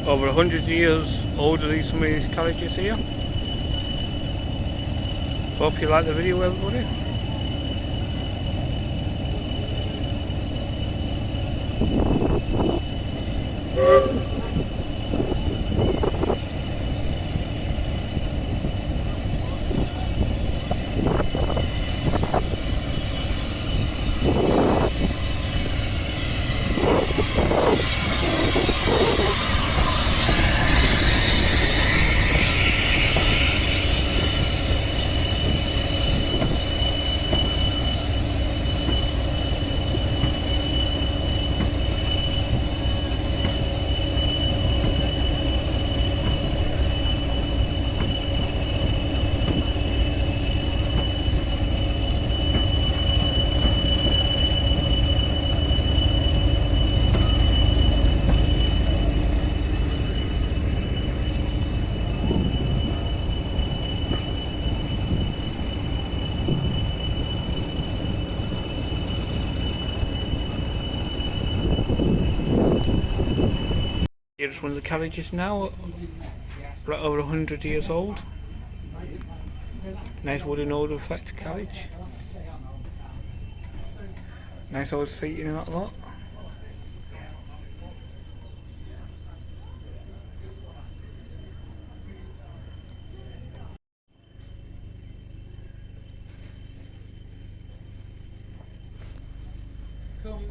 Over 100 years older than some of these carriages here. Hope you like the video, everybody. Here's one of the carriages now, right over 100 years old. Nice wooden old effect carriage. Nice old seating in that lot. Come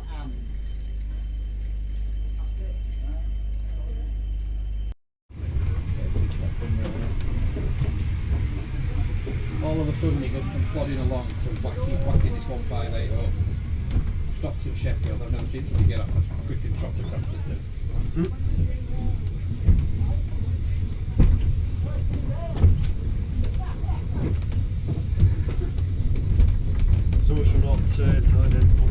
and all of a sudden he goes from plodding along to whacking this 158 up. Stops at Sheffield. I've never seen somebody get up as quick and trot across the two. So much for not turning